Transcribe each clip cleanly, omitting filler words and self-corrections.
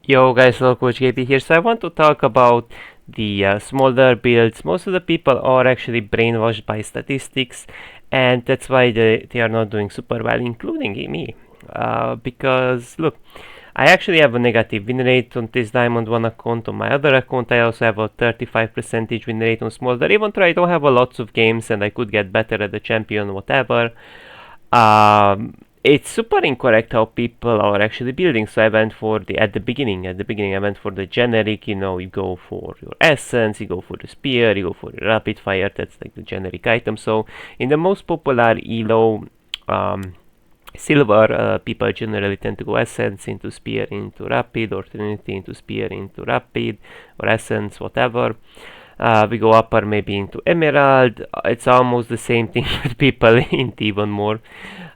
Yo guys, hello Coach KB here. So I want to talk about the Smolder builds. Most of the people are actually brainwashed by statistics, and that's why they are not doing super well, including me. Because look, I actually have a negative win rate on this Diamond 1 account. On my other account, I also have a 35% win rate on Smolder. Even though I don't have a lots of games and I could get better at the champion, whatever. It's super incorrect how people are actually building. So I went for the at the beginning. At the beginning, I went for the generic. You go for your essence, you go for the spear, you go for the rapid fire. That's like the generic item. So in the most popular elo, silver, people generally tend to go essence into spear into rapid, or trinity into spear into rapid, or essence, whatever. We go upper maybe into emerald. It's almost the same thing with people into even more.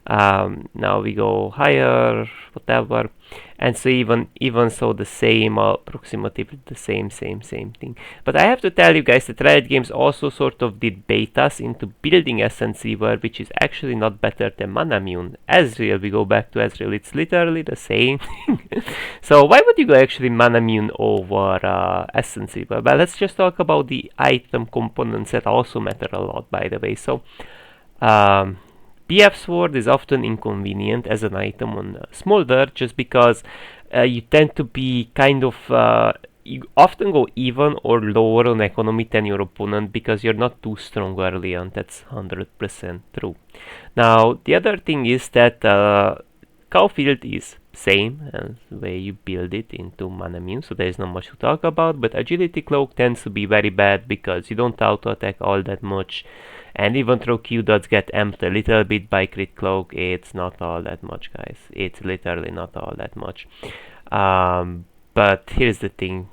Now we go higher, whatever, and so even so the same, approximately the same thing. But I have to tell you guys that Riot Games also sort of did betas into building Essence Reaver, which is actually not better than Manamune. Ezreal, we go back to Ezreal, it's literally the same. So why would you go actually Manamune over Essence Reaver? Well, let's just talk about the item components that also matter a lot, by the way. So um, BF Sword is often inconvenient as an item on Smolder, just because you tend to be kind of you often go even or lower on economy than your opponent because you're not too strong early on. That's 100% true. Now the other thing is that Cowfield is same as the way you build it into Manamune, so there is not much to talk about, but Agility Cloak tends to be very bad because you don't auto attack all that much, and even though Q dots get amped a little bit by Crit Cloak, it's not all that much, guys. It's literally not all that much. But here's the thing.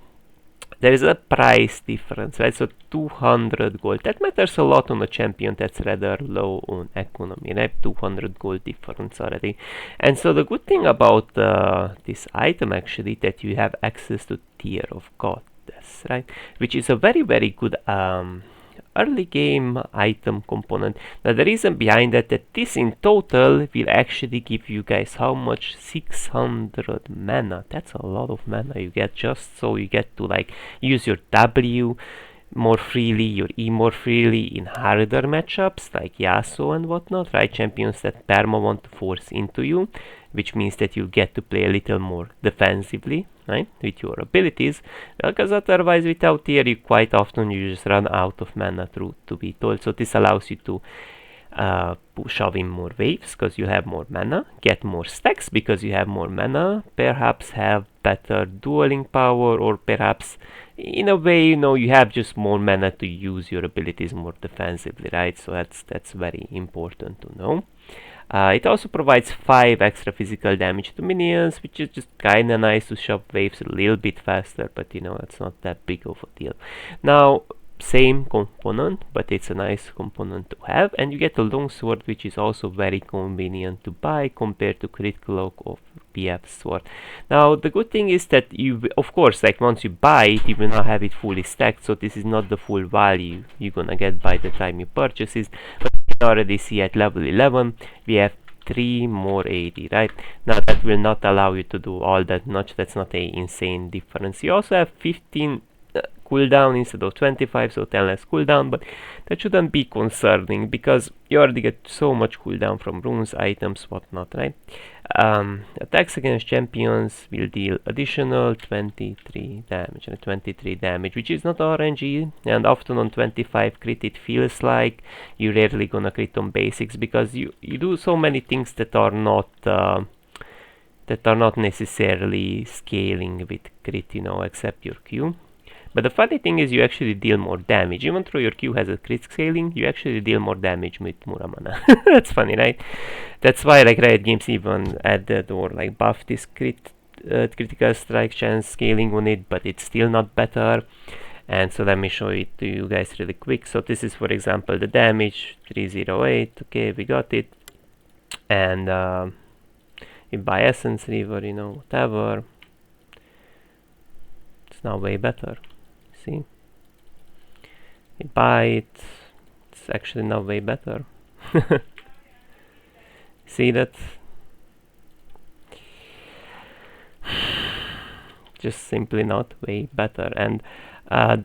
There is a price difference, right? So 200 gold. That matters a lot on a champion that's rather low on economy, right? 200 gold difference already. And so the good thing about this item actually that you have access to Tear of Goddess, right? Which is a very good early game item component. Now the reason behind that this in total will actually give you guys how much? 600 mana. That's a lot of mana you get, just so you get to like use your W more freely, your E more freely in harder matchups like Yasuo and whatnot, right? Champions that perma want to force into you, which means that you get to play a little more defensively, right, with your abilities, because otherwise without tier you quite often you just run out of mana, truth to be told. So this allows you to shove in more waves because you have more mana, get more stacks because you have more mana, perhaps have better dueling power, or perhaps in a way, you have just more mana to use your abilities more defensively, right? So that's very important to know. It also provides 5 extra physical damage to minions, which is just kinda nice to shove waves a little bit faster, but it's not that big of a deal. Now, same component, but it's a nice component to have, and you get a longsword, which is also very convenient to buy compared to Crit Cloak or BF sword. Now the good thing is that you, of course, like once you buy it, you will not have it fully stacked, so this is not the full value you're gonna get by the time you purchase it. But you can already see at level 11 we have 3 more 80, right? Now that will not allow you to do all that much. That's not a insane difference. You also have 15 cooldown instead of 25, so 10 less cooldown, but that shouldn't be concerning because you already get so much cooldown from runes, items, whatnot, right? Attacks against champions will deal additional 23 damage, and 23 damage, which is not RNG, and often on 25 crit it feels like you're rarely gonna crit on basics because you do so many things that are not necessarily scaling with crit, except your Q. But the funny thing is you actually deal more damage. Even though your Q has a crit scaling, you actually deal more damage with Muramana. That's funny, right? That's why like Riot Games even added or like buffed this critical strike chance scaling on it, but it's still not better. And so let me show it to you guys really quick. So this is, for example, the damage 308. Okay, we got it. And we buy Essence Reaver, whatever. It's now way better. See, we buy it, it's actually now way better. See that? just simply not way better. And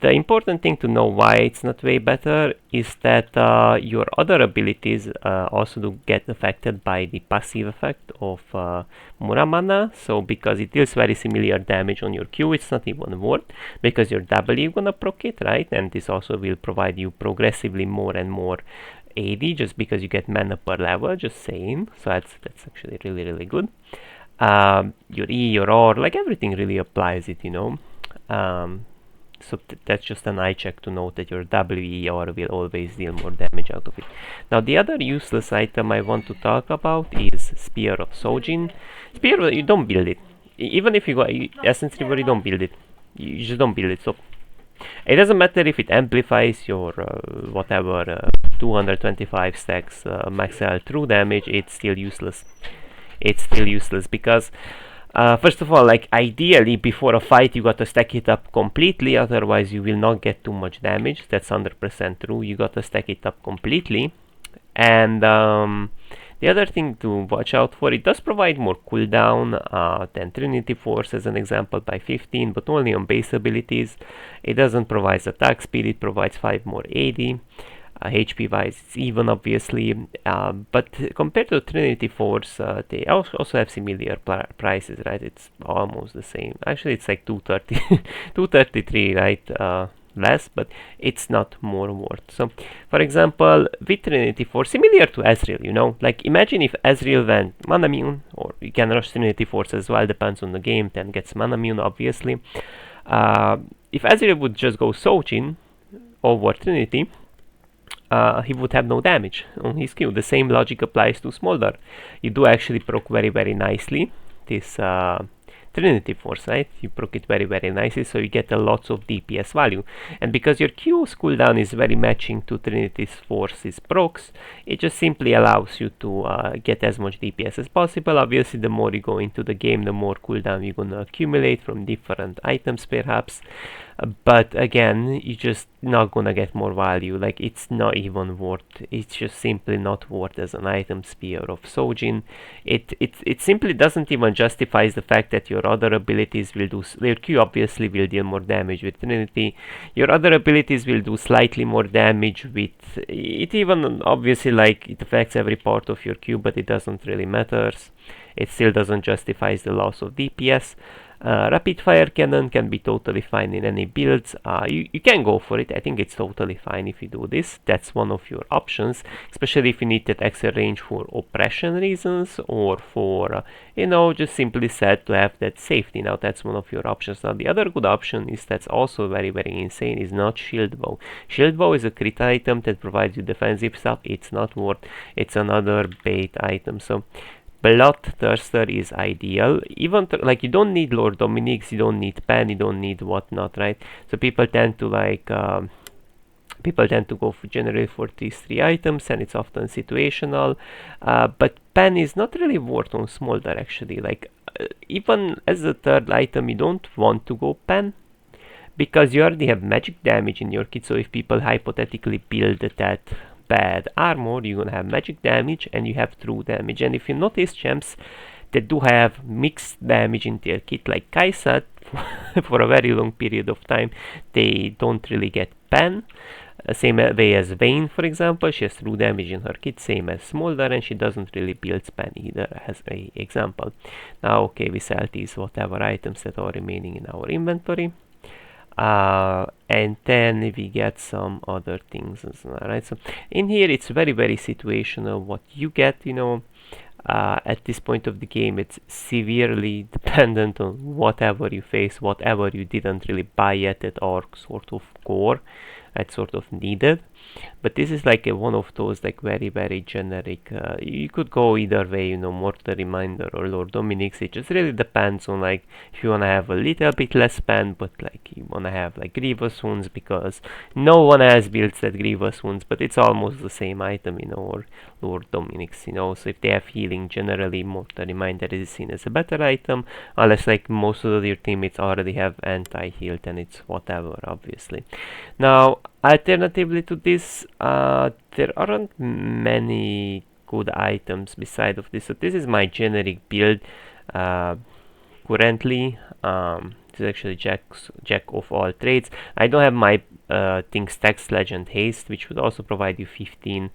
the important thing to know why it's not way better is that your other abilities also do get affected by the passive effect of Muramana. So because it deals very similar damage on your Q, it's not even worth, because you're doubly gonna proc it, right? And this also will provide you progressively more and more AD just because you get mana per level, just saying. So that's actually really good. Your E, your R, like everything really applies it, you know. So that's just an eye check to note that your WER will always deal more damage out of it. Now the other useless item I want to talk about is Spear of Shojin. Spear, you don't build it. Even if you got Essence Reaver, you don't build it. You just don't build it. So it doesn't matter if it amplifies your whatever 225 stacks max true damage, it's still useless. It's still useless because first of all, like ideally before a fight you gotta stack it up completely, otherwise you will not get too much damage. That's 100% true. You gotta stack it up completely. And the other thing to watch out for, it does provide more cooldown than Trinity Force as an example by 15, but only on base abilities. It doesn't provide attack speed, it provides 5 more AD. HP wise it's even, obviously, but compared to Trinity Force they also have similar prices, right? It's almost the same. Actually it's like 230 233, right? Less, but it's not more worth. So for example, with Trinity Force, similar to Ezreal, you know, like imagine if Ezreal went Manamune, or you can rush Trinity Force as well, depends on the game, then gets Manamune, obviously. If Ezreal would just go Shojin over Trinity, he would have no damage on his Q. The same logic applies to Smolder. You do actually proc very nicely this Trinity Force, right? You proc it very nicely, so you get a lots of DPS value. And because your Q's cooldown is very matching to Trinity Force's procs, it just simply allows you to get as much DPS as possible. Obviously, the more you go into the game, the more cooldown you're gonna accumulate from different items, perhaps. But again, you're just not gonna get more value. Like it's not even worth. It's just simply not worth as an item. Spear of Shojin. It simply doesn't even justify the fact that your other abilities will do. Your Q obviously will deal more damage with Trinity. Your other abilities will do slightly more damage with it. Even obviously, like it affects every part of your Q, but it doesn't really matters. It still doesn't justify the loss of DPS. Rapid fire cannon can be totally fine in any builds. You can go for it. I think it's totally fine if you do this. That's one of your options, especially if you need that extra range for oppression reasons, or for you know, just simply said to have that safety. Now that's one of your options. Now the other good option is, that's also very insane, is not shield bow. Shield bow is a crit item that provides you defensive stuff. It's not worth. It's another bait item. So Bloodthirster is ideal. Even like you don't need Lord Dominic's, you don't need Pen, you don't need whatnot, right? So people tend to like go for generally for these three items, and it's often situational. But Pen is not really worth on Smolder actually. Like even as a third item, you don't want to go Pen, because you already have magic damage in your kit. So if people hypothetically build that bad armor, you're gonna have magic damage and you have true damage. And if you notice, champs that do have mixed damage in their kit, like Kaisa, for a very long period of time, they don't really get Pen. Same way as Vayne, for example, she has true damage in her kit, same as Smolder, and she doesn't really build Pen either, as a example. Now, okay, we sell these whatever items that are remaining in our inventory. And then we get some other things as well, right? So in here it's very situational what you get, you know. At this point of the game, it's severely dependent on whatever you face, whatever you didn't really buy yet that are sort of core, that's sort of needed. But this is like one of those like very generic. You could go either way, you know, Mortar Reminder or Lord Dominic's. It just really depends on like if you wanna have a little bit less spend, but like you wanna have like Grievous Wounds, because no one has builds that Grievous Wounds, but it's almost the same item, you know, or Lord Dominic's, you know. So if they have healing, generally Mortar Reminder is seen as a better item, unless like most of your teammates already have anti-heal, then it's whatever, obviously. Now, alternatively to this, there aren't many good items beside of this. So this is my generic build currently. This is actually jack of all trades. I don't have my thing stacks legend haste, which would also provide you 15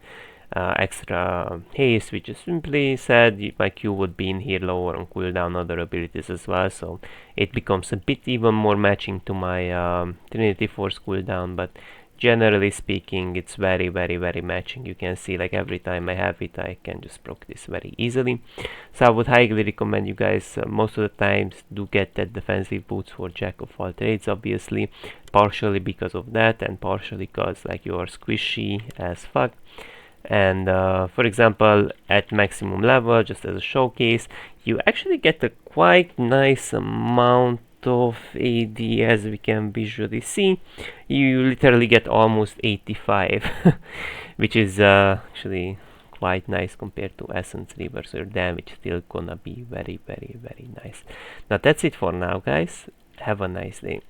extra haste, which is simply said my Q would be in here lower on cooldown, other abilities as well, so it becomes a bit even more matching to my Trinity Force cooldown, but generally speaking it's very matching. You can see like every time I have it I can just proc this very easily. So I would highly recommend you guys most of the times do get that defensive boots for jack of all trades, obviously partially because of that and partially because like you are squishy as fuck. And for example, at maximum level, just as a showcase, you actually get a quite nice amount of AD, as we can visually see. You literally get almost 85, which is actually quite nice compared to Essence Reaver, so your damage still gonna be very nice. Now that's it for now, guys. Have a nice day.